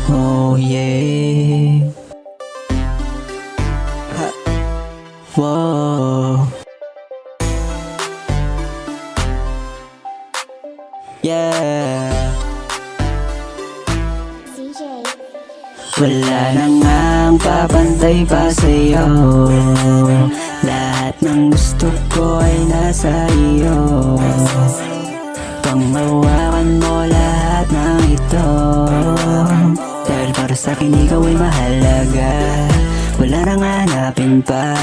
Oh yeah. Ha. Whoa. Yeah. Wala na ngang papantay pa sa'yo. Lahat ng gusto ko ay nasa iyo. Panghawakan mo lahat ng ito. Dahil para sa'kin ikaw ay mahalaga. Wala nang hanapin pa.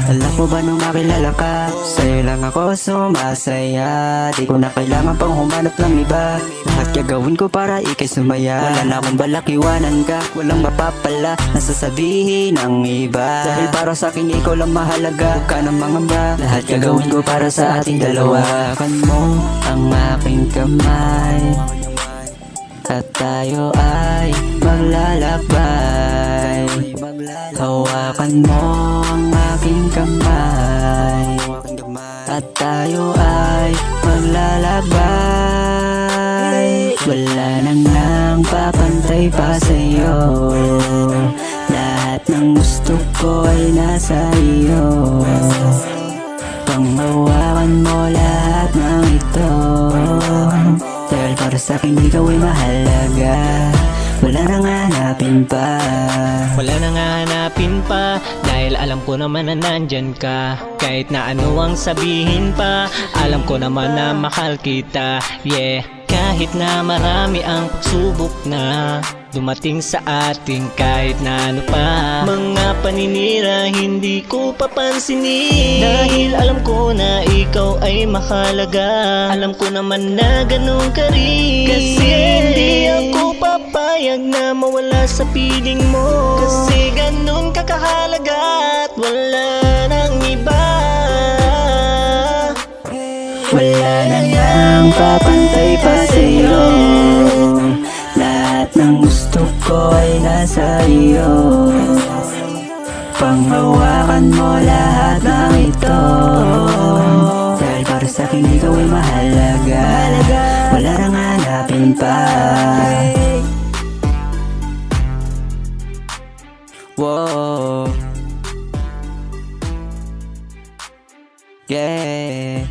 Alam mo ba nung makilala ka, sa'yo lang ako sumasaya. Di ko na kailangan pang humanap ng iba. Lahat gagawin ko para ikay sumaya. Wala na akong balak iwanan ka, walang mapapala na sasabihin ng iba. Dahil para sa'kin ikaw lang mahalaga, huwag ka nang mangamba. Lahat gagawin ko para sa ating dalawa. Hawakan mo ang aking kamay at tayo ay maglalakbay. Hawakan mo ang aking kamay at tayo ay maglalakbay. Wala nang nang papantay pa sa'yo. Lahat ng gusto ko ay nasa iyo. Panghawakan mo lahat ng ito. Dahil para sa'kin ikaw ay mahalaga. Wala nang hanapin pa. Wala nang hanapin pa. Dahil alam ko naman na nandyan ka. Kahit na ano ang sabihin pa, alam ko naman na mahal kita. Yeah. Kahit na marami ang pagsubok na dumating sa ating, kahit na ano pa mga paninira, hindi ko papansinin. Dahil alam ko na ikaw ay mahalaga. Alam ko naman na ganun ka rin. Kasi hindi ako papayag na mawala sa piling mo. Kasi ganun ka kahalaga at wala nang iba. Wala na ngang papantay pa sa'yo. Lahat ng gusto ko ay nasa iyo. Panghawakan mo lahat ng ito. Dahil para sa'kin ikaw ay mahalaga. Wala nang hanapin pa. Whoa. Yeah.